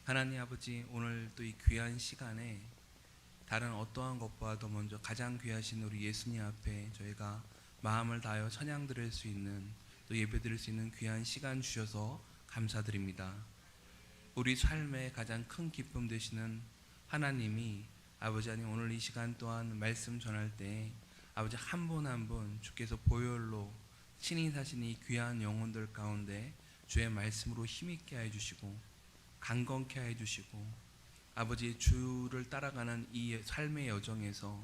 하나님 아버지, 오늘 또 이 귀한 시간에 다른 어떠한 것보다도 먼저 가장 귀하신 우리 예수님 앞에 저희가 마음을 다하여 찬양 드릴 수 있는, 또 예배 드릴 수 있는 귀한 시간 주셔서 감사드립니다. 우리 삶의 가장 큰 기쁨 되시는 하나님이 아버지, 하나님 오늘 이 시간 또한 말씀 전할 때 아버지 한 분 한 분 주께서 보혈로 친히 사신 이 귀한 영혼들 가운데 주의 말씀으로 힘있게 해주시고 강건케 해주시고, 아버지 주를 따라가는 이 삶의 여정에서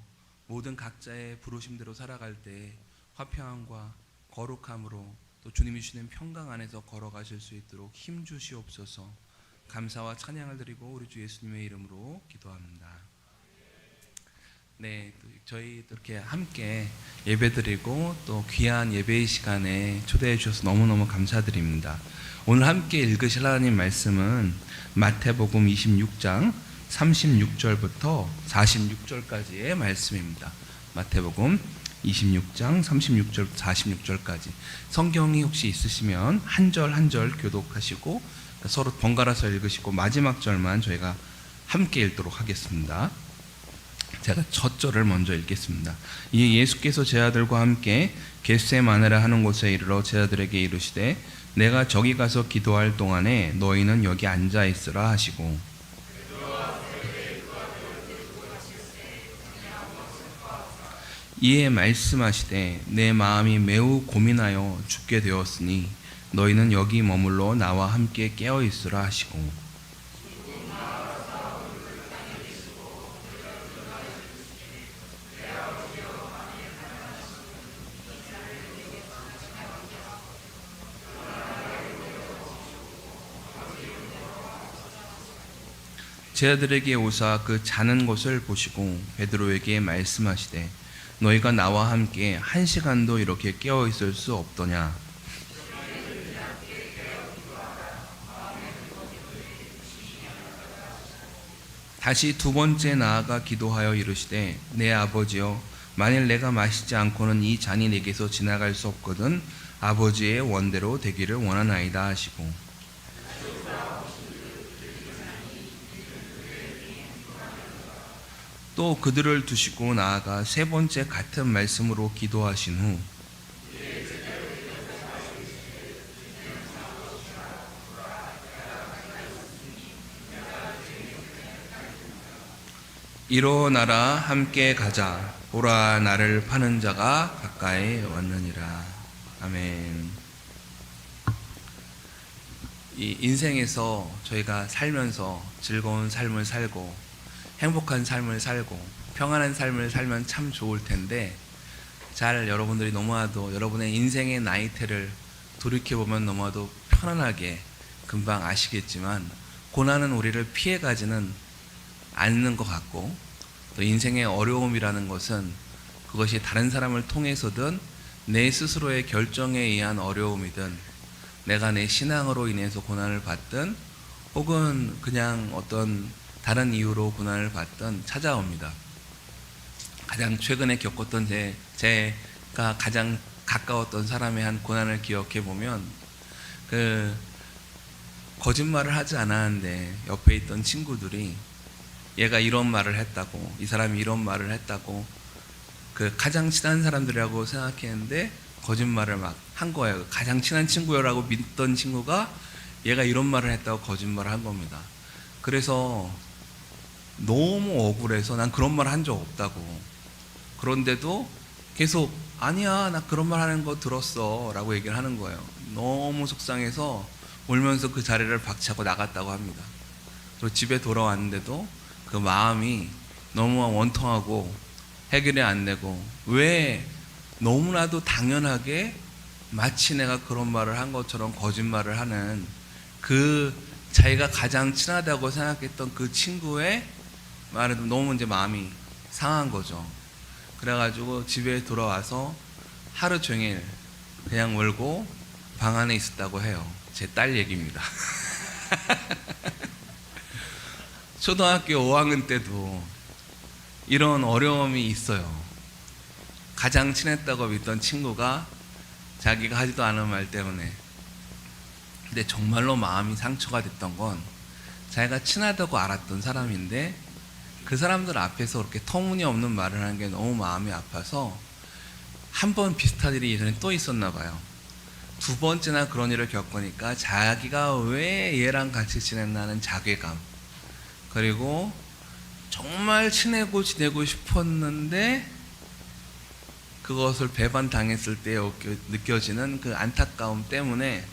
모든 각자의 부르심대로 살아갈 때 화평함과 거룩함으로 또 주님이 주시는 평강 안에서 걸어가실 수 있도록 힘 주시옵소서. 감사와 찬양을 드리고 우리 주 예수님의 이름으로 기도합니다. 네, 저희 이렇게 함께 예배드리고 또 귀한 예배의 시간에 초대해 주셔서 너무너무 감사드립니다. 오늘 함께 읽으실 하나님 말씀은 마태복음 26장 36절부터 46절까지의 말씀입니다. 마태복음 26장 36절부터 46절까지. 성경이 혹시 있으시면 한 절 한 절 교독하시고 서로 번갈아서 읽으시고 마지막 절만 저희가 함께 읽도록 하겠습니다. 제가 첫 절을 먼저 읽겠습니다. 이에 예수께서 제자들과 함께 겟세마네라 하는 곳에 이르러 제자들에게 이르시되 내가 저기 가서 기도할 동안에 너희는 여기 앉아 있으라 하시고, 이에 말씀하시되 내 마음이 매우 고민하여 죽게 되었으니 너희는 여기 머물러 나와 함께 깨어 있으라 하시고, 제자들에게 오사 그 자는 것을 보시고 베드로에게 말씀하시되 너희가 나와 함께 1시간도 이렇게 깨어 있을 수 없더냐. 다시 두 번째 나아가 기도하여 이르시되 내 아버지여, 만일 내가 마시지 않고는 이 잔이 내게서 지나갈 수 없거든 아버지의 원대로 되기를 원하나이다 하시고, 또 그들을 두시고 나아가 세 번째 같은 말씀으로 기도하신 후 일어나라 함께 가자 보라 나를 파는 자가 가까이 왔느니라. 아멘. 이 인생에서 저희가 살면서 즐거운 삶을 살고 행복한 삶을 살고 평안한 삶을 살면 참 좋을 텐데, 잘 여러분들이 너무나도 여러분의 인생의 나이테를 돌이켜보면 너무나도 편안하게 금방 아시겠지만 고난은 우리를 피해가지는 않는 것 같고, 또 인생의 어려움이라는 것은 그것이 다른 사람을 통해서든 내 스스로의 결정에 의한 어려움이든 내가 내 신앙으로 인해서 고난을 받든 혹은 그냥 어떤 다른 이유로 고난을 받든 찾아옵니다. 가장 최근에 겪었던 제가 가장 가까웠던 사람의 한 고난을 기억해 보면, 거짓말을 하지 않았는데 옆에 있던 친구들이 얘가 이런 말을 했다고, 이 사람이 이런 말을 했다고, 가장 친한 사람들이라고 생각했는데 거짓말을 막 한 거예요. 가장 친한 친구라고 믿던 친구가 얘가 이런 말을 했다고 거짓말을 한 겁니다. 그래서 너무 억울해서 난 그런 말 한 적 없다고, 그런데도 계속 아니야 나 그런 말 하는 거 들었어 라고 얘기를 하는 거예요. 너무 속상해서 울면서 그 자리를 박차고 나갔다고 합니다. 그리고 집에 돌아왔는데도 그 마음이 너무 원통하고 해결이 안 되고, 왜 너무나도 당연하게 마치 내가 그런 말을 한 것처럼 거짓말을 하는 그 자기가 가장 친하다고 생각했던 그 친구의 말에 너무 이제 마음이 상한 거죠. 그래가지고 집에 돌아와서 하루 종일 그냥 울고 방 안에 있었다고 해요. 제 딸 얘기입니다. 초등학교 5학년 때도 이런 어려움이 있어요. 가장 친했다고 믿던 친구가 자기가 하지도 않은 말 때문에. 근데 정말로 마음이 상처가 됐던 건 자기가 친하다고 알았던 사람인데 그 사람들 앞에서 그렇게 터무니없는 말을 하는 게 너무 마음이 아파서 한 번 비슷한 일이 예전에 또 있었나 봐요. 두 번째나 그런 일을 겪으니까 자기가 왜 얘랑 같이 지냈나는 자괴감, 그리고 정말 친하고 지내고 싶었는데 그것을 배반당했을 때 느껴지는 그 안타까움 때문에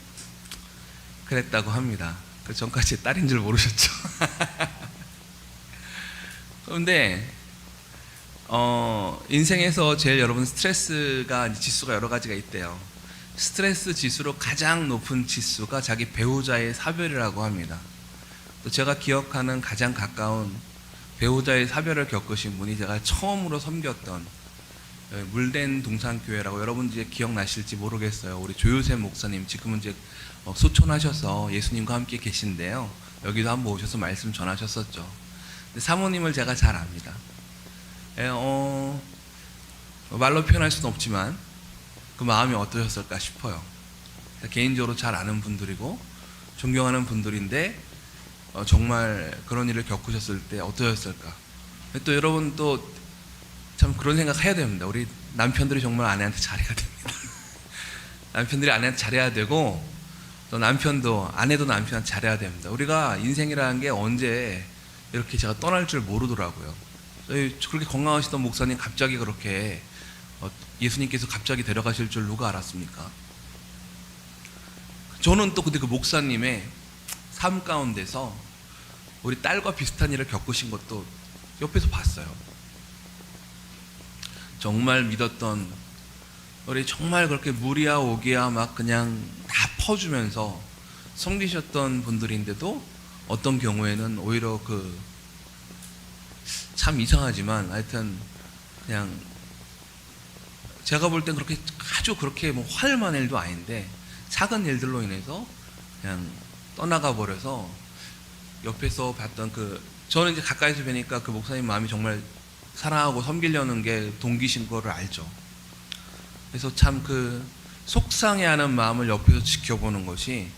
그랬다고 합니다. 그 전까지 딸인 줄 모르셨죠? 그런데 인생에서 제일 여러분 스트레스가 지수가 여러 가지가 있대요. 스트레스 지수로 가장 높은 지수가 자기 배우자의 사별이라고 합니다. 또 제가 기억하는 가장 가까운 배우자의 사별을 겪으신 분이 제가 처음으로 섬겼던 물된 동산교회라고, 여러분 이제 기억나실지 모르겠어요. 우리 조요셉 목사님 지금은 이제 소천하셔서 예수님과 함께 계신데요. 여기도 한번 오셔서 말씀 전하셨었죠. 근데 사모님을 제가 잘 압니다. 말로 표현할 수는 없지만 그 마음이 어떠셨을까 싶어요. 개인적으로 잘 아는 분들이고 존경하는 분들인데 정말 그런 일을 겪으셨을 때 어떠셨을까. 또 여러분 또 참 그런 생각 해야 됩니다. 우리 남편들이 정말 아내한테 잘해야 됩니다. 남편들이 아내한테 잘해야 되고, 또 남편도, 아내도 남편한테 잘해야 됩니다. 우리가 인생이라는 게 언제 이렇게 제가 떠날 줄 모르더라고요. 그렇게 건강하시던 목사님 갑자기 그렇게 예수님께서 갑자기 데려가실 줄 누가 알았습니까? 저는 또 근데 그 목사님의 삶 가운데서 우리 딸과 비슷한 일을 겪으신 것도 옆에서 봤어요. 정말 믿었던, 우리 정말 그렇게 물이야 오기야 막 그냥 다 퍼주면서 섬기셨던 분들인데도 어떤 경우에는 오히려 참 이상하지만 하여튼 그냥 제가 볼 땐 그렇게 아주 그렇게 뭐 화를 많은 일도 아닌데 작은 일들로 인해서 그냥 떠나가 버려서 옆에서 봤던 저는 이제 가까이서 뵈니까 그 목사님 마음이 정말 사랑하고 섬기려는 게 동기신 거를 알죠. 그래서 참 속상해하는 마음을 옆에서 지켜보는 것이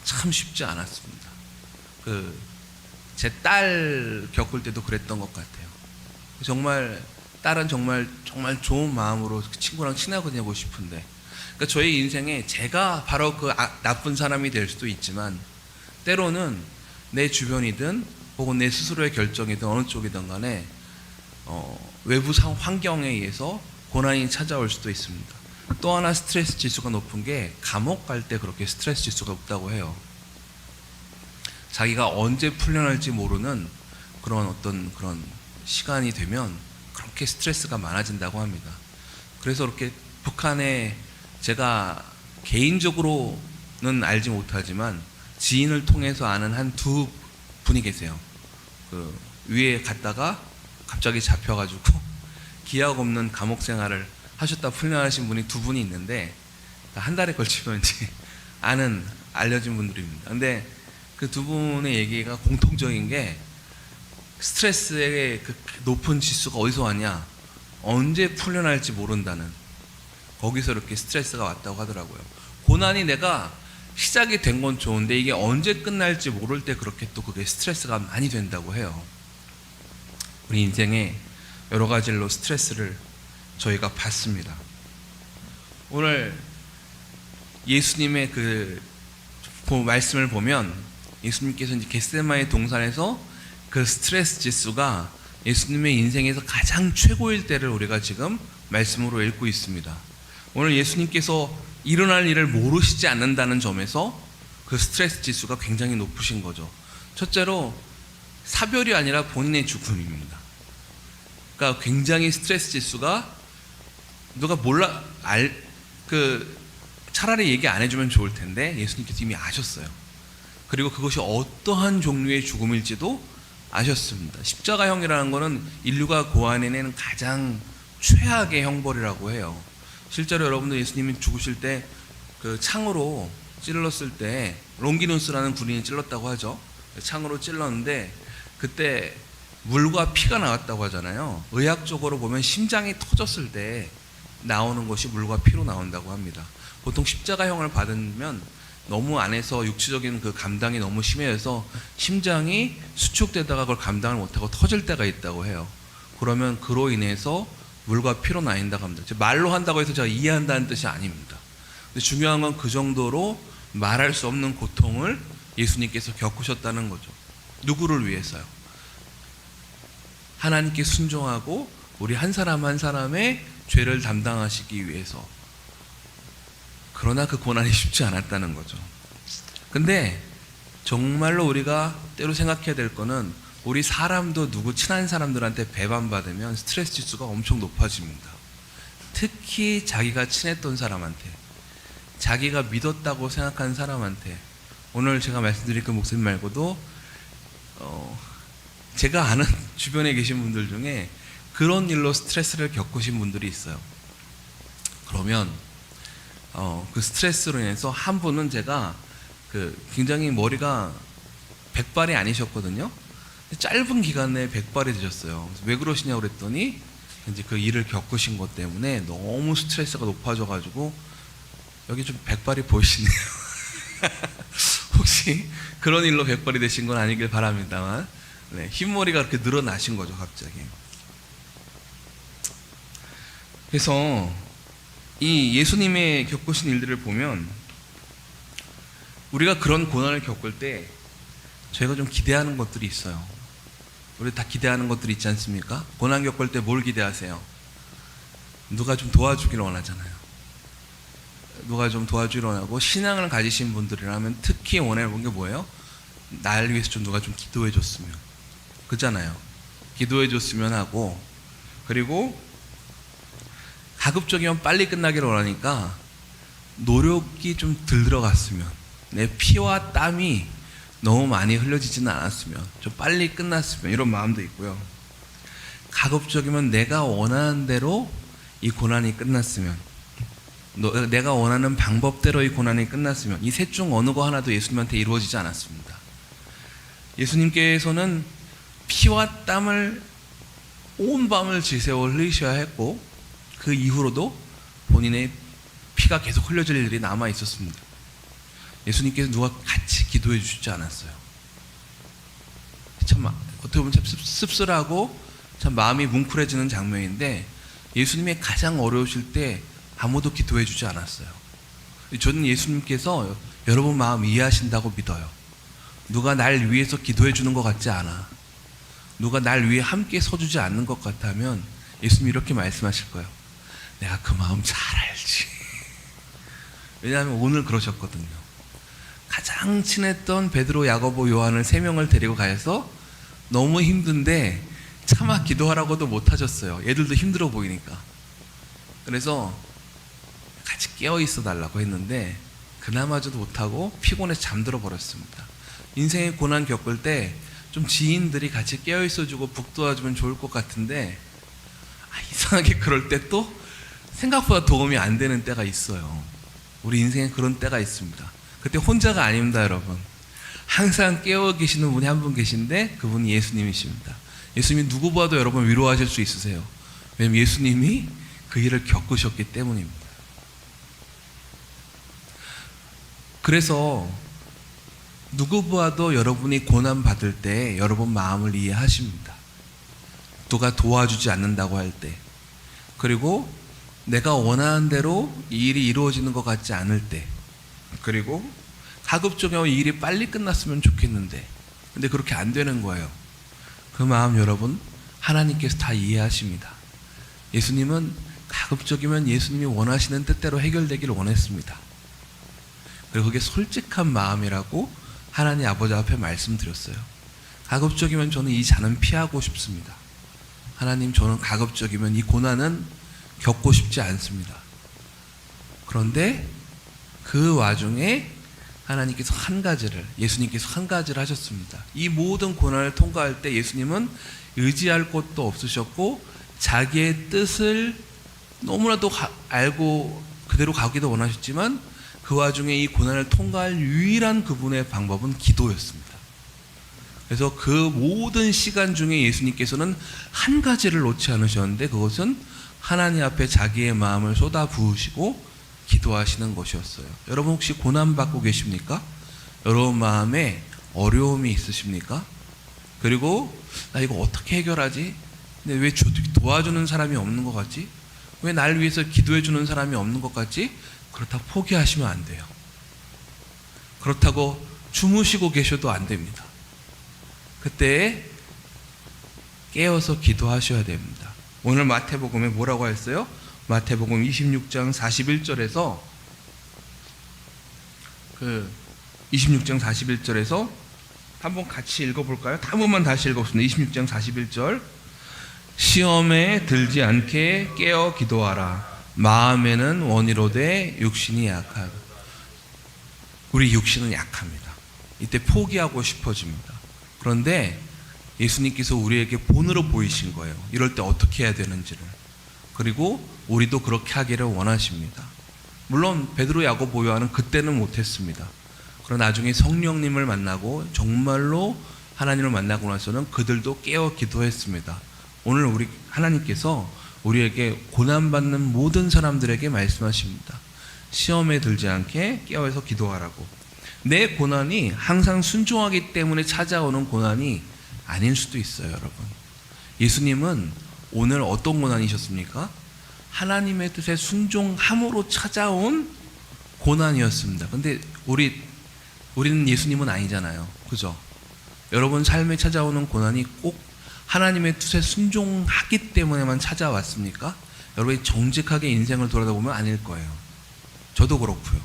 참 쉽지 않았습니다. 제 딸 겪을 때도 그랬던 것 같아요. 정말 딸은 정말 좋은 마음으로 친구랑 친하게 지내고 싶은데, 그러니까 저희 인생에 제가 바로 나쁜 사람이 될 수도 있지만 때로는 내 주변이든 혹은 내 스스로의 결정이든 어느 쪽이든 간에 외부 환경에 의해서 고난이 찾아올 수도 있습니다. 또 하나 스트레스 지수가 높은 게 감옥 갈 때 그렇게 스트레스 지수가 높다고 해요. 자기가 언제 풀려날지 모르는 그런 시간이 되면 그렇게 스트레스가 많아진다고 합니다. 그래서 이렇게 북한에 제가 개인적으로는 알지 못하지만 지인을 통해서 아는 두 분이 계세요. 위에 갔다가 갑자기 잡혀가지고 기약 없는 감옥 생활을 하셨다 풀려나신 분이 두 분이 있는데 한 달에 걸치면 이제 알려진 분들입니다. 근데 그 두 분의 얘기가 공통적인 게 스트레스의 높은 지수가 어디서 왔냐? 언제 풀려날지 모른다는, 거기서 이렇게 스트레스가 왔다고 하더라고요. 고난이 내가 시작이 된 건 좋은데 이게 언제 끝날지 모를 때 그렇게 또 그게 스트레스가 많이 된다고 해요. 우리 인생에 여러 가지 일로 스트레스를 저희가 받습니다. 오늘 예수님의 말씀을 보면 예수님께서 이제 겟세마네 동산에서 그 스트레스 지수가 예수님의 인생에서 가장 최고일 때를 우리가 지금 말씀으로 읽고 있습니다. 오늘 예수님께서 일어날 일을 모르시지 않는다는 점에서 그 스트레스 지수가 굉장히 높으신 거죠. 첫째로 사별이 아니라 본인의 죽음입니다. 그러니까 굉장히 스트레스 지수가 누가 차라리 얘기 안 해주면 좋을 텐데 예수님께서 이미 아셨어요. 그리고 그것이 어떠한 종류의 죽음일지도 아셨습니다. 십자가형이라는 것은 인류가 고안해내는 가장 최악의 형벌이라고 해요. 실제로 여러분들 예수님이 죽으실 때 창으로 찔렀을 때 롱기누스라는 군인이 찔렀다고 하죠. 창으로 찔렀는데 그때 물과 피가 나왔다고 하잖아요. 의학적으로 보면 심장이 터졌을 때 나오는 것이 물과 피로 나온다고 합니다. 보통 십자가형을 받으면 너무 안에서 육체적인 그 감당이 너무 심해서 심장이 수축되다가 그걸 감당을 못하고 터질 때가 있다고 해요. 그러면 그로 인해서 물과 피로 나뉜다고 합니다. 말로 한다고 해서 제가 이해한다는 뜻이 아닙니다. 근데 중요한 건 그 정도로 말할 수 없는 고통을 예수님께서 겪으셨다는 거죠. 누구를 위해서요? 하나님께 순종하고 우리 한 사람 한 사람의 죄를 담당하시기 위해서. 그러나 그 고난이 쉽지 않았다는 거죠. 근데 정말로 우리가 때로 생각해야 될 거는 우리 사람도 누구 친한 사람들한테 배반받으면 스트레스 지수가 엄청 높아집니다. 특히 자기가 친했던 사람한테, 자기가 믿었다고 생각하는 사람한테. 오늘 제가 말씀드릴 그 목사님 말고도 제가 아는 주변에 계신 분들 중에 그런 일로 스트레스를 겪으신 분들이 있어요. 그러면 그 스트레스로 인해서 한 분은 제가 굉장히 머리가 백발이 아니셨거든요. 짧은 기간 내에 백발이 되셨어요. 그래서 왜 그러시냐고 그랬더니 이제 그 일을 겪으신 것 때문에 너무 스트레스가 높아져가지고, 여기 좀 백발이 보이시네요. 혹시 그런 일로 백발이 되신 건 아니길 바랍니다만, 네, 흰머리가 그렇게 늘어나신 거죠, 갑자기. 그래서 이 예수님의 겪으신 일들을 보면 우리가 그런 고난을 겪을 때 저희가 좀 기대하는 것들이 있어요. 우리 다 기대하는 것들이 있지 않습니까? 고난 겪을 때 뭘 기대하세요? 누가 좀 도와주기를 원하잖아요. 누가 좀 도와주기를 원하고, 신앙을 가지신 분들이라면 특히 원하는 게 뭐예요? 날 위해서 좀 누가 좀 기도해 줬으면, 그잖아요. 기도해 줬으면 하고, 그리고 가급적이면 빨리 끝나기를 원하니까 노력이 좀 덜 들어갔으면, 내 피와 땀이 너무 많이 흘려지지는 않았으면, 좀 빨리 끝났으면, 이런 마음도 있고요. 가급적이면 내가 원하는 대로 이 고난이 끝났으면, 내가 원하는 방법대로 이 고난이 끝났으면. 이 셋 중 어느 거 하나도 예수님한테 이루어지지 않았습니다. 예수님께서는 피와 땀을 온 밤을 지새워 흘리셔야 했고, 그 이후로도 본인의 피가 계속 흘려질 일이 남아 있었습니다. 예수님께서 누가 같이 기도해 주시지 않았어요. 참 어떻게 보면 참 씁쓸하고 참 마음이 뭉클해지는 장면인데, 예수님이 가장 어려우실 때 아무도 기도해 주지 않았어요. 저는 예수님께서 여러분 마음 이해하신다고 믿어요. 누가 날 위해서 기도해 주는 것 같지 않아. 누가 날 위해 함께 서주지 않는 것 같다면 예수님이 이렇게 말씀하실 거예요. 내가 그 마음 잘 알지. 왜냐하면 오늘 그러셨거든요. 가장 친했던 베드로, 야고보, 요한을 3명을 데리고 가서 너무 힘든데 차마 기도하라고도 못하셨어요. 얘들도 힘들어 보이니까. 그래서 같이 깨어있어 달라고 했는데 그나마저도 못하고 피곤해서 잠들어 버렸습니다. 인생의 고난 겪을 때 좀 지인들이 같이 깨어있어 주고 북 도와주면 좋을 것 같은데, 이상하게 그럴 때 또 생각보다 도움이 안 되는 때가 있어요. 우리 인생에 그런 때가 있습니다. 그때 혼자가 아닙니다, 여러분. 항상 깨어 계시는 분이 한 분 계신데 그분이 예수님이십니다. 예수님이 누구 봐도 여러분 위로하실 수 있으세요. 왜냐하면 예수님이 그 일을 겪으셨기 때문입니다. 그래서 누구 봐도 여러분이 고난 받을 때 여러분 마음을 이해하십니다. 누가 도와주지 않는다고 할 때, 그리고 내가 원하는 대로 이 일이 이루어지는 것 같지 않을 때, 그리고 가급적이면 이 일이 빨리 끝났으면 좋겠는데 근데 그렇게 안 되는 거예요. 그 마음 여러분 하나님께서 다 이해하십니다. 예수님은 가급적이면 예수님이 원하시는 뜻대로 해결되기를 원했습니다. 그리고 그게 솔직한 마음이라고 하나님 아버지 앞에 말씀드렸어요. 가급적이면 저는 이 잔은 피하고 싶습니다. 하나님, 저는 가급적이면 이 고난은 겪고 싶지 않습니다. 그런데 그 와중에 하나님께서 예수님께서 한 가지를 하셨습니다. 이 모든 고난을 통과할 때 예수님은 의지할 곳도 없으셨고 자기의 뜻을 너무나도 알고 그대로 가기도 원하셨지만, 그 와중에 이 고난을 통과할 유일한 그분의 방법은 기도였습니다. 그래서 그 모든 시간 중에 예수님께서는 한 가지를 놓지 않으셨는데, 그것은 하나님 앞에 자기의 마음을 쏟아 부으시고 기도하시는 것이었어요. 여러분 혹시 고난받고 계십니까? 여러분 마음에 어려움이 있으십니까? 그리고 나 이거 어떻게 해결하지? 근데 왜 도와주는 사람이 없는 것 같지? 왜 날 위해서 기도해 주는 사람이 없는 것 같지? 그렇다고 포기하시면 안 돼요. 그렇다고 주무시고 계셔도 안 됩니다. 그때 깨어서 기도하셔야 됩니다. 오늘 마태복음에 뭐라고 했어요? 마태복음 26장 41절에서 26장 41절에서 한번 같이 읽어볼까요? 한 번만 다시 읽어봅니다. 26장 41절. 시험에 들지 않게 깨어 기도하라. 마음에는 원이로되 육신이 약하다. 우리 육신은 약합니다. 이때 포기하고 싶어집니다. 그런데 예수님께서 우리에게 본으로 보이신 거예요. 이럴 때 어떻게 해야 되는지를. 그리고 우리도 그렇게 하기를 원하십니다. 물론 베드로, 야고보, 요한은 그때는 못했습니다. 그러나 나중에 성령님을 만나고 정말로 하나님을 만나고 나서는 그들도 깨어 기도했습니다. 오늘 우리 하나님께서 우리에게 고난받는 모든 사람들에게 말씀하십니다. 시험에 들지 않게 깨어서 기도하라고. 내 고난이 항상 순종하기 때문에 찾아오는 고난이 아닐 수도 있어요, 여러분. 예수님은 오늘 어떤 고난이셨습니까? 하나님의 뜻에 순종함으로 찾아온 고난이었습니다. 근데 우리는 예수님은 아니잖아요. 그죠? 여러분 삶에 찾아오는 고난이 꼭 하나님의 뜻에 순종하기 때문에만 찾아왔습니까? 여러분이 정직하게 인생을 돌아다보면 아닐 거예요. 저도 그렇고요.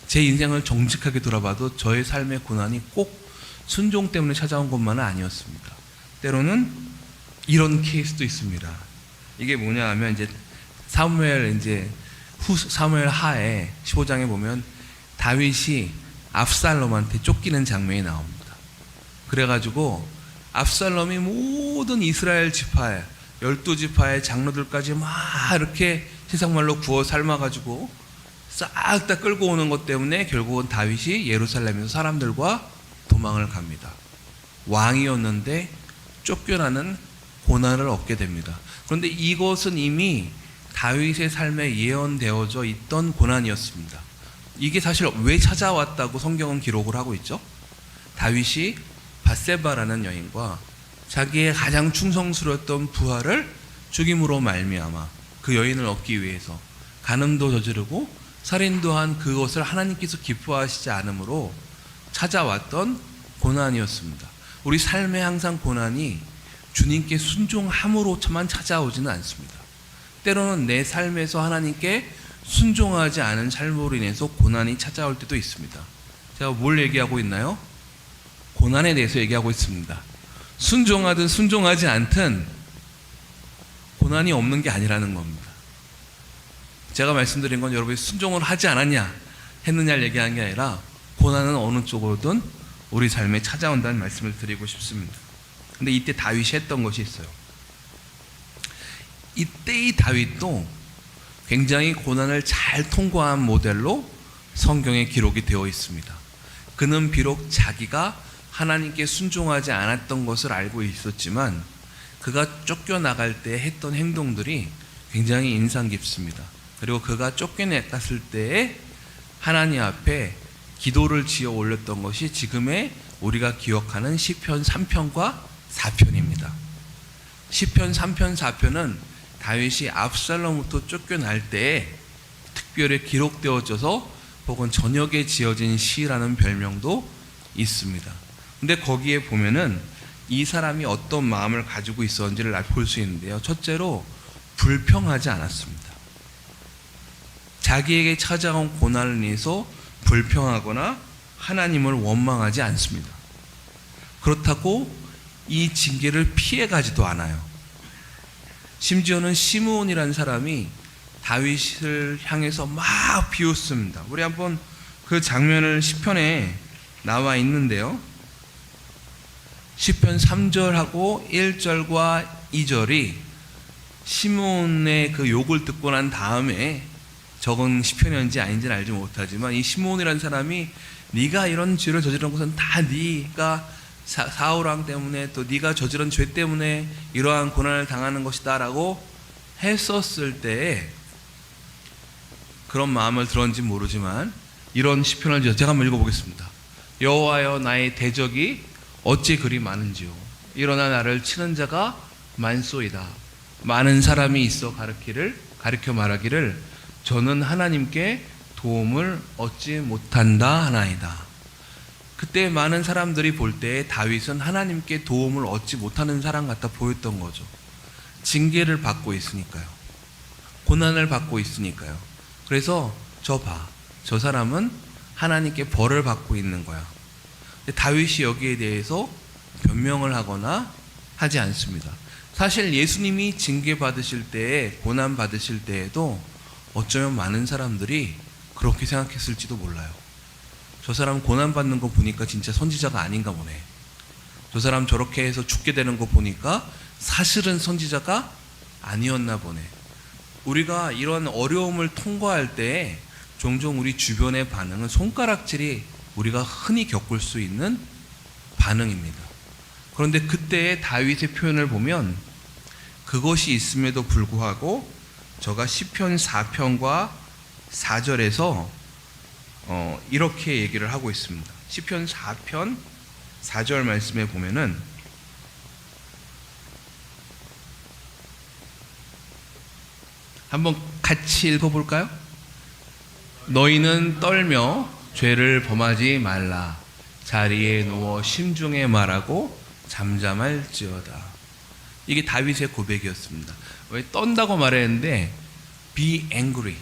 제 인생을 정직하게 돌아봐도 저의 삶의 고난이 꼭 순종 때문에 찾아온 것만은 아니었습니다. 때로는 이런 케이스도 있습니다. 이게 뭐냐 하면 이제 사무엘 하에 15장에 보면 다윗이 압살롬한테 쫓기는 장면이 나옵니다. 그래가지고 압살롬이 모든 이스라엘 지파에 12지파의 장로들까지 막 이렇게 세상말로 구워 삶아가지고 싹 다 끌고 오는 것 때문에 결국은 다윗이 예루살렘에서 사람들과 도망을 갑니다. 왕이었는데 쫓겨나는 고난을 얻게 됩니다. 그런데 이것은 이미 다윗의 삶에 예언되어져 있던 고난이었습니다. 이게 사실 왜 찾아왔다고 성경은 기록을 하고 있죠? 다윗이 밧세바라는 여인과 자기의 가장 충성스러웠던 부하를 죽임으로 말미암아 그 여인을 얻기 위해서 간음도 저지르고 살인도 한 그것을 하나님께서 기뻐하시지 않으므로 찾아왔던 고난이었습니다. 우리 삶에 항상 고난이 주님께 순종함으로만 찾아오지는 않습니다. 때로는 내 삶에서 하나님께 순종하지 않은 삶으로 인해서 고난이 찾아올 때도 있습니다. 제가 뭘 얘기하고 있나요? 고난에 대해서 얘기하고 있습니다. 순종하든 순종하지 않든 고난이 없는 게 아니라는 겁니다. 제가 말씀드린 건 여러분이 순종을 하지 않았냐 했느냐를 얘기하는 게 아니라 고난은 어느 쪽으로든 우리 삶에 찾아온다는 말씀을 드리고 싶습니다. 근데 이때 다윗이 했던 것이 있어요. 이때의 다윗도 굉장히 고난을 잘 통과한 모델로 성경에 기록이 되어 있습니다. 그는 비록 자기가 하나님께 순종하지 않았던 것을 알고 있었지만 그가 쫓겨나갈 때 했던 행동들이 굉장히 인상 깊습니다. 그리고 그가 쫓겨났을 때에 하나님 앞에 기도를 지어 올렸던 것이 지금의 우리가 기억하는 시편 3편과 4편입니다. 시편 3편 4편은 다윗이 압살롬부터 쫓겨날 때에 특별히 기록되어져서 혹은 저녁에 지어진 시라는 별명도 있습니다. 근데 거기에 보면은 이 사람이 어떤 마음을 가지고 있었는지를 볼 수 있는데요. 첫째로 불평하지 않았습니다. 자기에게 찾아온 고난을 인해서 불평하거나 하나님을 원망하지 않습니다. 그렇다고 이 징계를 피해가지도 않아요. 심지어는 시므온이라는 사람이 다윗을 향해서 막 비웃습니다. 우리 한번 그 장면을 시편에 나와 있는데요. 시편 3절하고 1절과 2절이 시므온의 그 욕을 듣고 난 다음에 적은 시편인지 아닌지는 알지 못하지만 이 시므온이라는 사람이 네가 이런 죄를 저지른 것은 다 네가 사울왕 때문에 또 네가 저지른 죄 때문에 이러한 고난을 당하는 것이다 라고 했었을 때에 그런 마음을 들었는지 모르지만 이런 시편을 제가 한번 읽어보겠습니다. 여호와여 나의 대적이 어찌 그리 많은지요. 일어나 나를 치는 자가 많소이다. 많은 사람이 있어 가르쳐 말하기를 저는 하나님께 도움을 얻지 못한다 하나이다. 그때 많은 사람들이 볼 때 다윗은 하나님께 도움을 얻지 못하는 사람 같아 보였던 거죠. 징계를 받고 있으니까요. 고난을 받고 있으니까요. 그래서 저 사람은 하나님께 벌을 받고 있는 거야. 근데 다윗이 여기에 대해서 변명을 하거나 하지 않습니다. 사실 예수님이 징계 받으실 때에, 고난 받으실 때에도 어쩌면 많은 사람들이 그렇게 생각했을지도 몰라요. 저 사람 고난 받는 거 보니까 진짜 선지자가 아닌가 보네. 저 사람 저렇게 해서 죽게 되는 거 보니까 사실은 선지자가 아니었나 보네. 우리가 이런 어려움을 통과할 때 종종 우리 주변의 반응은 손가락질이 우리가 흔히 겪을 수 있는 반응입니다. 그런데 그때의 다윗의 표현을 보면 그것이 있음에도 불구하고 저가 시편 4편과 4절에서 이렇게 얘기를 하고 있습니다. 시편 4편 4절 말씀에 보면은 한번 같이 읽어볼까요? 너희는 떨며 죄를 범하지 말라. 자리에 누워 심중에 말하고 잠잠할지어다. 이게 다윗의 고백이었습니다. 왜 떤다고 말했는데 be angry,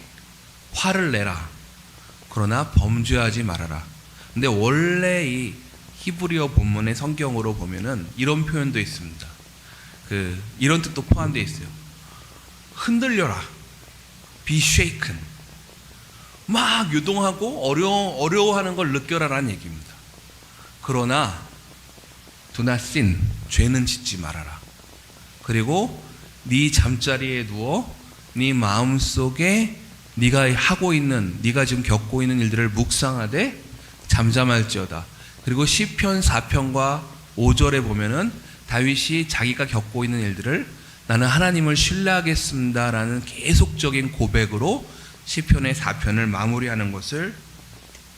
화를 내라. 그러나 범죄하지 말아라. 근데 원래 이 히브리어 본문의 성경으로 보면은 이런 표현도 있습니다. 이런 뜻도 포함되어 있어요. 흔들려라. be shaken. 막 요동하고 어려워하는 걸 느껴라라는 얘기입니다. 그러나 do not sin, 죄는 짓지 말아라. 그리고 네 잠자리에 누워 네 마음속에 네가 하고 있는, 네가 지금 겪고 있는 일들을 묵상하되 잠잠할지어다. 그리고 시편 4편과 5절에 보면은 다윗이 자기가 겪고 있는 일들을 나는 하나님을 신뢰하겠습니다라는 계속적인 고백으로 시편의 4편을 마무리하는 것을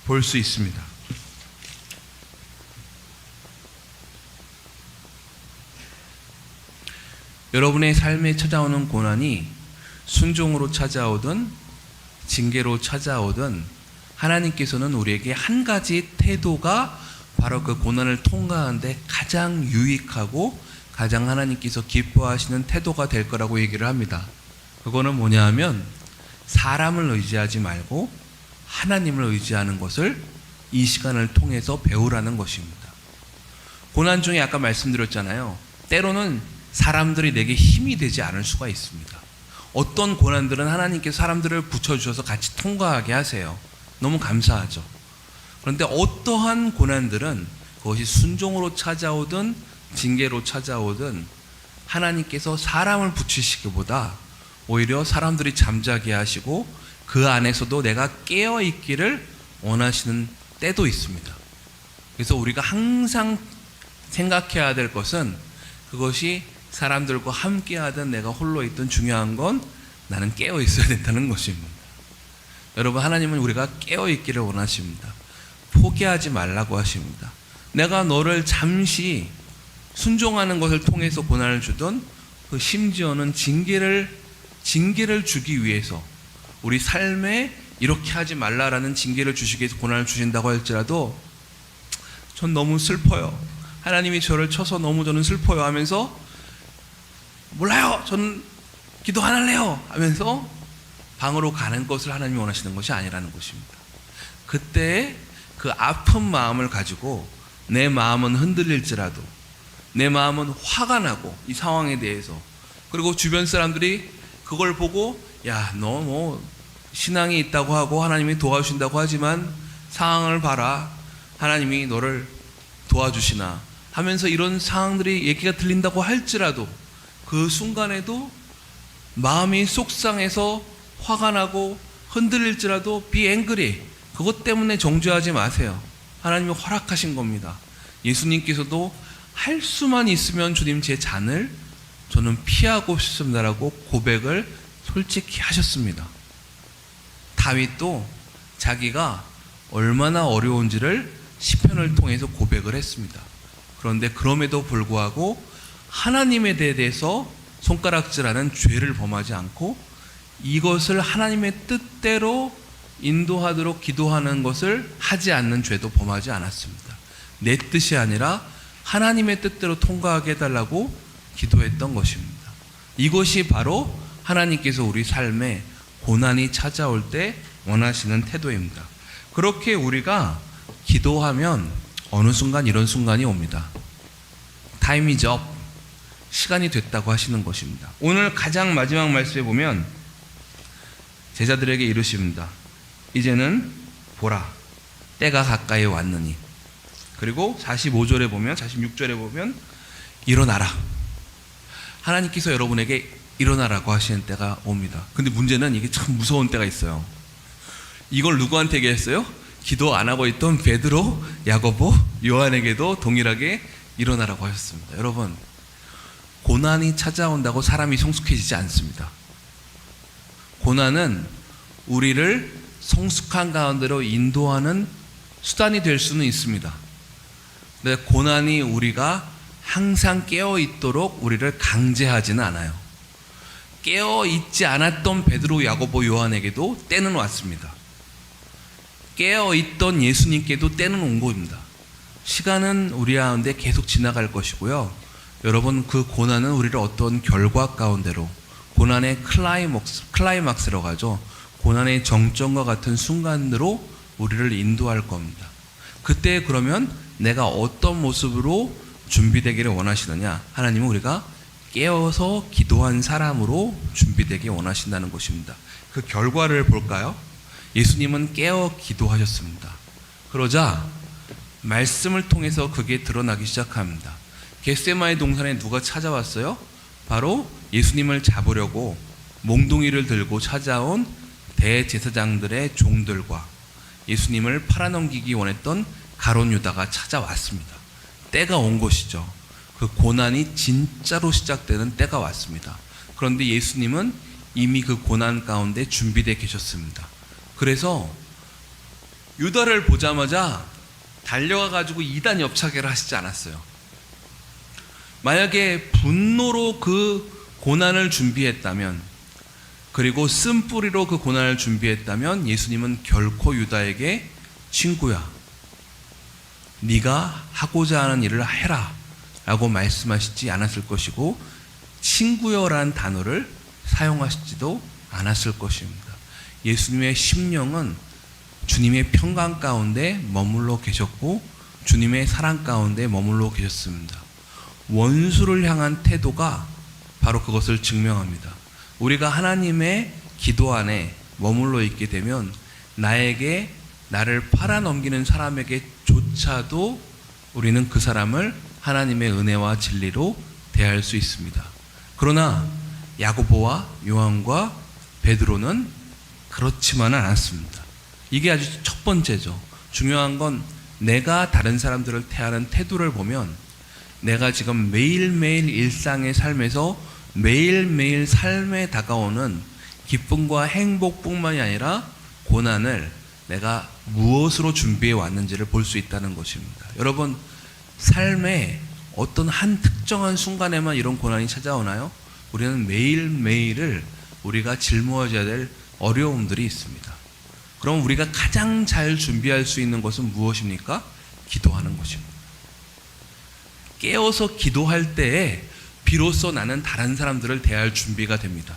볼 수 있습니다. 여러분의 삶에 찾아오는 고난이 순종으로 찾아오든 징계로 찾아오든 하나님께서는 우리에게 한 가지 태도가 바로 그 고난을 통과하는데 가장 유익하고 가장 하나님께서 기뻐하시는 태도가 될 거라고 얘기를 합니다. 그거는 뭐냐 하면 사람을 의지하지 말고 하나님을 의지하는 것을 이 시간을 통해서 배우라는 것입니다. 고난 중에 아까 말씀드렸잖아요. 때로는 사람들이 내게 힘이 되지 않을 수가 있습니다. 어떤 고난들은 하나님께서 사람들을 붙여주셔서 같이 통과하게 하세요. 너무 감사하죠. 그런데 어떠한 고난들은 그것이 순종으로 찾아오든 징계로 찾아오든 하나님께서 사람을 붙이시기보다 오히려 사람들이 잠자게 하시고 그 안에서도 내가 깨어있기를 원하시는 때도 있습니다. 그래서 우리가 항상 생각해야 될 것은 그것이 사람들과 함께하든 내가 홀로 있든 중요한 건 나는 깨어있어야 된다는 것입니다. 여러분, 하나님은 우리가 깨어있기를 원하십니다. 포기하지 말라고 하십니다. 내가 너를 잠시 순종하는 것을 통해서 고난을 주든 그 심지어는 징계를 주기 위해서 우리 삶에 이렇게 하지 말라라는 징계를 주시기 위해서 고난을 주신다고 할지라도 전 너무 슬퍼요. 하나님이 저를 쳐서 너무 저는 슬퍼요 하면서 몰라요. 저는 기도 안 할래요 하면서 방으로 가는 것을 하나님이 원하시는 것이 아니라는 것입니다. 그때 그 아픈 마음을 가지고 내 마음은 흔들릴지라도 내 마음은 화가 나고 이 상황에 대해서 그리고 주변 사람들이 그걸 보고 야, 너 뭐 신앙이 있다고 하고 하나님이 도와주신다고 하지만 상황을 봐라. 하나님이 너를 도와주시나 하면서 이런 상황들이 얘기가 들린다고 할지라도 그 순간에도 마음이 속상해서 화가 나고 흔들릴지라도 be angry. 그것 때문에 정죄하지 마세요. 하나님이 허락하신 겁니다. 예수님께서도 할 수만 있으면 주님 제 잔을 저는 피하고 싶습니다라고 고백을 솔직히 하셨습니다. 다윗도 자기가 얼마나 어려운지를 시편을 통해서 고백을 했습니다. 그런데 그럼에도 불구하고 하나님에 대해서 손가락질하는 죄를 범하지 않고 이것을 하나님의 뜻대로 인도하도록 기도하는 것을 하지 않는 죄도 범하지 않았습니다. 내 뜻이 아니라 하나님의 뜻대로 통과하게 해달라고 기도했던 것입니다. 이것이 바로 하나님께서 우리 삶에 고난이 찾아올 때 원하시는 태도입니다. 그렇게 우리가 기도하면 어느 순간 이런 순간이 옵니다. Time is up. 시간이 됐다고 하시는 것입니다. 오늘 가장 마지막 말씀에 보면 제자들에게 이르십니다. 이제는 보라, 때가 가까이 왔느니. 그리고 45절에 보면, 46절에 보면 일어나라. 하나님께서 여러분에게 일어나라고 하시는 때가 옵니다. 근데 문제는 이게 참 무서운 때가 있어요. 이걸 누구한테 얘기했어요? 기도 안 하고 있던 베드로, 야고보, 요한에게도 동일하게 일어나라고 하셨습니다. 여러분, 고난이 찾아온다고 사람이 성숙해지지 않습니다. 고난은 우리를 성숙한 가운데로 인도하는 수단이 될 수는 있습니다. 근데 고난이 우리가 항상 깨어있도록 우리를 강제하지는 않아요. 깨어있지 않았던 베드로, 야고보, 요한에게도 때는 왔습니다. 깨어있던 예수님께도 때는 온 겁니다. 시간은 우리 가운데 계속 지나갈 것이고요. 여러분, 그 고난은 우리를 어떤 결과 가운데로, 고난의 클라이막스로 가죠. 고난의 정점과 같은 순간으로 우리를 인도할 겁니다. 그때 그러면 내가 어떤 모습으로 준비되기를 원하시느냐? 하나님은 우리가 깨어서 기도한 사람으로 준비되기 원하신다는 것입니다. 그 결과를 볼까요? 예수님은 깨어 기도하셨습니다. 그러자 말씀을 통해서 그게 드러나기 시작합니다. 겟세마네 동산에 누가 찾아왔어요? 바로 예수님을 잡으려고 몽둥이를 들고 찾아온 대제사장들의 종들과 예수님을 팔아넘기기 원했던 가룟 유다가 찾아왔습니다. 때가 온 것이죠. 그 고난이 진짜로 시작되는 때가 왔습니다. 그런데 예수님은 이미 그 고난 가운데 준비되어 계셨습니다. 그래서 유다를 보자마자 달려가 가지고 이단 옆차기를 하시지 않았어요. 만약에 분노로 그 고난을 준비했다면, 그리고 쓴뿌리로 그 고난을 준비했다면 예수님은 결코 유다에게 친구야, 네가 하고자 하는 일을 해라 라고 말씀하시지 않았을 것이고, 친구여라는 단어를 사용하시지도 않았을 것입니다. 예수님의 심령은 주님의 평강 가운데 머물러 계셨고 주님의 사랑 가운데 머물러 계셨습니다. 원수를 향한 태도가 바로 그것을 증명합니다. 우리가 하나님의 기도 안에 머물러 있게 되면 나에게 나를 팔아넘기는 사람에게조차도 우리는 그 사람을 하나님의 은혜와 진리로 대할 수 있습니다. 그러나 야고보와 요한과 베드로는 그렇지만은 않았습니다. 이게 아주 첫 번째죠. 중요한 건 내가 다른 사람들을 대하는 태도를 보면 내가 지금 매일매일 일상의 삶에서 매일매일 삶에 다가오는 기쁨과 행복뿐만이 아니라 고난을 내가 무엇으로 준비해 왔는지를 볼 수 있다는 것입니다. 여러분, 삶에 어떤 한 특정한 순간에만 이런 고난이 찾아오나요? 우리는 매일매일을 우리가 짊어져야 될 어려움들이 있습니다. 그럼 우리가 가장 잘 준비할 수 있는 것은 무엇입니까? 기도하는 것입니다. 깨어서 기도할 때에 비로소 나는 다른 사람들을 대할 준비가 됩니다.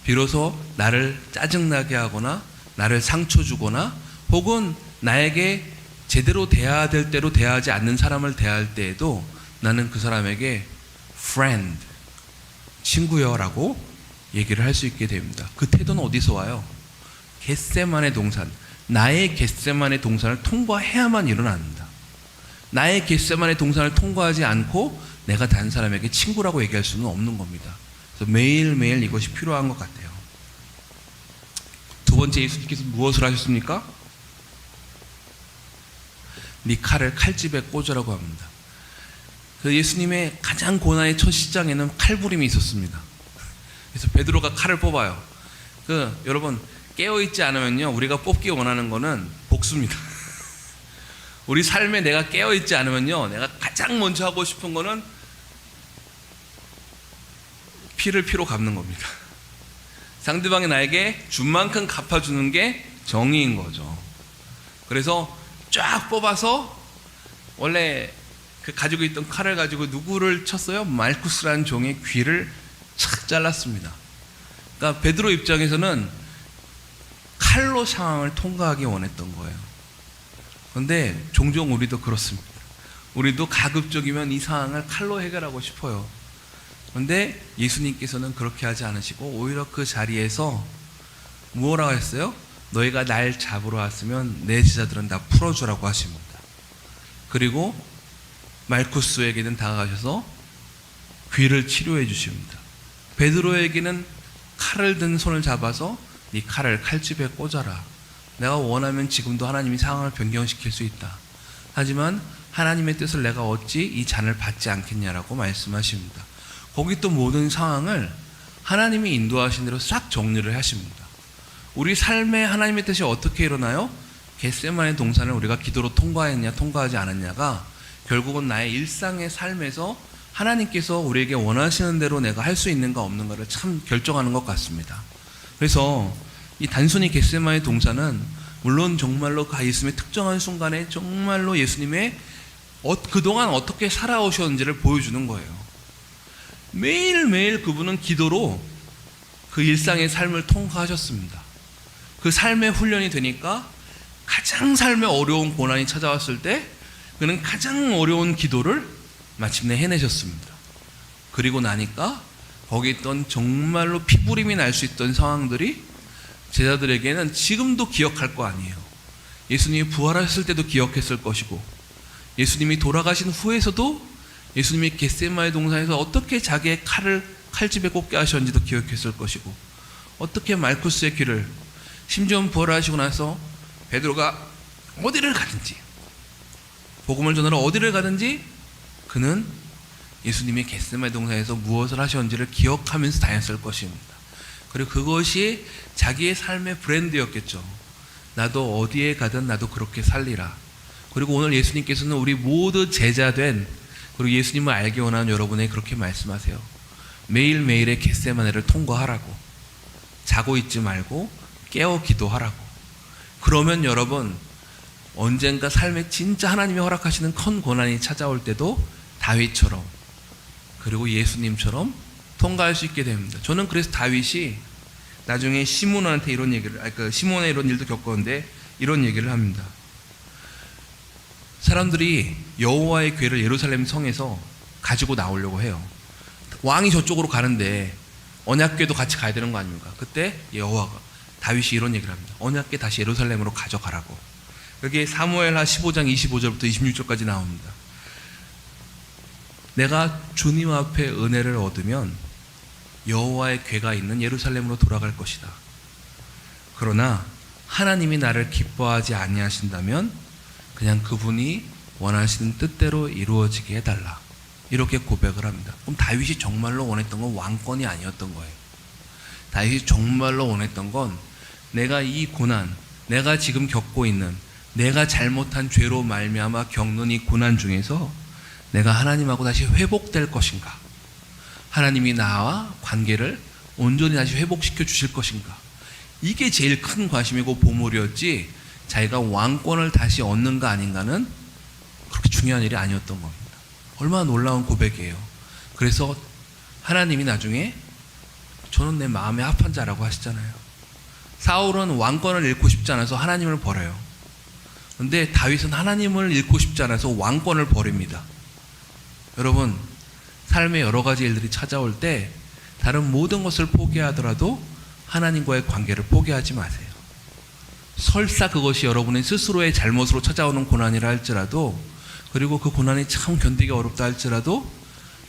비로소 나를 짜증나게 하거나 나를 상처 주거나 혹은 나에게 제대로 대해야 될 대로 대하지 않는 사람을 대할 때에도 나는 그 사람에게 friend, 친구여라고 얘기를 할 수 있게 됩니다. 그 태도는 어디서 와요? 겟세마네 동산, 나의 겟세마네 동산을 통과해야만 일어납니다. 나의 겟세마네 동산을 통과하지 않고 내가 다른 사람에게 친구라고 얘기할 수는 없는 겁니다. 그래서 매일매일 이것이 필요한 것 같아요. 두 번째, 예수님께서 무엇을 하셨습니까? 네 칼을 칼집에 꽂으라고 합니다. 그 예수님의 가장 고난의 첫 시장에는 칼부림이 있었습니다. 그래서 베드로가 칼을 뽑아요. 여러분, 깨어있지 않으면요, 우리가 뽑기 원하는 거는 복수입니다. 우리 삶에 내가 깨어있지 않으면요, 내가 가장 먼저 하고 싶은 거는 피를 피로 갚는 겁니다. 상대방이 나에게 준 만큼 갚아주는 게 정의인 거죠. 그래서 쫙 뽑아서 원래 그 가지고 있던 칼을 가지고 누구를 쳤어요? 말쿠스라는 종의 귀를 착 잘랐습니다. 그러니까 베드로 입장에서는 칼로 상황을 통과하기 원했던 거예요. 그런데 종종 우리도 그렇습니다. 우리도 가급적이면 이 상황을 칼로 해결하고 싶어요. 그런데 예수님께서는 그렇게 하지 않으시고 오히려 그 자리에서 뭐라고 했어요? 너희가 날 잡으러 왔으면 내 제자들은 다 풀어주라고 하십니다. 그리고 말쿠스에게는 다가가셔서 귀를 치료해 주십니다. 베드로에게는 칼을 든 손을 잡아서 네 칼을 칼집에 꽂아라. 내가 원하면 지금도 하나님이 상황을 변경시킬 수 있다. 하지만 하나님의 뜻을 내가 어찌 이 잔을 받지 않겠냐라고 말씀하십니다. 거기 또 모든 상황을 하나님이 인도하신 대로 싹 정리를 하십니다. 우리 삶에 하나님의 뜻이 어떻게 일어나요? 겟세마네 동산을 우리가 기도로 통과했냐 통과하지 않았냐가 결국은 나의 일상의 삶에서 하나님께서 우리에게 원하시는 대로 내가 할 수 있는가 없는가를 참 결정하는 것 같습니다. 그래서 이 단순히 겟세마네 동산은 물론 정말로 그 예수님의 특정한 순간에 정말로 예수님의 그동안 어떻게 살아오셨는지를 보여주는 거예요. 매일매일 그분은 기도로 그 일상의 삶을 통과하셨습니다. 그 삶의 훈련이 되니까 가장 삶의 어려운 고난이 찾아왔을 때 그는 가장 어려운 기도를 마침내 해내셨습니다. 그리고 나니까 거기 있던 정말로 피부림이 날 수 있던 상황들이 제자들에게는 지금도 기억할 거 아니에요. 예수님이 부활하셨을 때도 기억했을 것이고 예수님이 돌아가신 후에서도 예수님이 겟세마네 동산에서 어떻게 자기의 칼을 칼집에 꽂게 하셨는지도 기억했을 것이고 어떻게 말쿠스의 귀를 심지어 부활하시고 나서 베드로가 어디를 가든지 복음을 전하러 어디를 가든지 그는 예수님이 겟세마네 동산에서 무엇을 하셨는지를 기억하면서 다녔을 것입니다. 그리고 그것이 자기의 삶의 브랜드였겠죠. 나도 어디에 가든 나도 그렇게 살리라. 그리고 오늘 예수님께서는 우리 모두 제자된 그리고 예수님을 알기 원하는 여러분에게 그렇게 말씀하세요. 매일매일의 겟세마네를 통과하라고. 자고 있지 말고 깨어 기도하라고. 그러면 여러분 언젠가 삶에 진짜 하나님이 허락하시는 큰 고난이 찾아올 때도 다윗처럼 그리고 예수님처럼 통과할 수 있게 됩니다. 저는 그래서 다윗이 나중에 시몬한테 이런 얘기를, 시몬의 이런 일도 겪었는데 이런 얘기를 합니다. 사람들이 여호와의 궤를 예루살렘 성에서 가지고 나오려고 해요. 왕이 저쪽으로 가는데 언약궤도 같이 가야 되는 거 아닙니까? 그때 여호와가 다윗이 이런 얘기를 합니다. 언약궤 다시 예루살렘으로 가져가라고. 여기 사무엘하 15장 25절부터 26절까지 나옵니다. 내가 주님 앞에 은혜를 얻으면 여호와의 궤가 있는 예루살렘으로 돌아갈 것이다. 그러나 하나님이 나를 기뻐하지 아니하신다면 그냥 그분이 원하시는 뜻대로 이루어지게 해달라. 이렇게 고백을 합니다. 그럼 다윗이 정말로 원했던 건 왕권이 아니었던 거예요. 다윗이 정말로 원했던 건 내가 이 고난, 내가 지금 겪고 있는 내가 잘못한 죄로 말미암아 겪는 이 고난 중에서 내가 하나님하고 다시 회복될 것인가? 하나님이 나와 관계를 온전히 다시 회복시켜 주실 것인가? 이게 제일 큰 관심이고 보물이었지 자기가 왕권을 다시 얻는가 아닌가는 그렇게 중요한 일이 아니었던 겁니다. 얼마나 놀라운 고백이에요. 그래서 하나님이 나중에 저는 내 마음에 합한 자라고 하시잖아요. 사울은 왕권을 잃고 싶지 않아서 하나님을 버려요. 그런데 다윗은 하나님을 잃고 싶지 않아서 왕권을 버립니다. 여러분, 삶의 여러 가지 일들이 찾아올 때 다른 모든 것을 포기하더라도 하나님과의 관계를 포기하지 마세요. 설사 그것이 여러분의 스스로의 잘못으로 찾아오는 고난이라 할지라도 그리고 그 고난이 참 견디기 어렵다 할지라도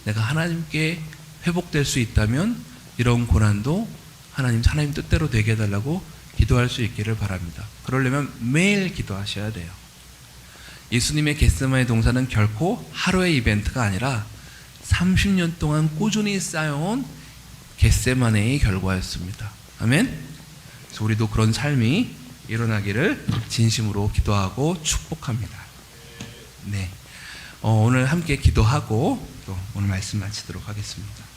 내가 하나님께 회복될 수 있다면 이런 고난도 하나님 뜻대로 되게 해달라고 기도할 수 있기를 바랍니다. 그러려면 매일 기도하셔야 돼요. 예수님의 겟세마네 동산은 결코 하루의 이벤트가 아니라 30년 동안 꾸준히 쌓여온 겟세마네의 결과였습니다. 아멘? 그래서 우리도 그런 삶이 일어나기를 진심으로 기도하고 축복합니다. 네, 오늘 함께 기도하고 또 오늘 말씀 마치도록 하겠습니다.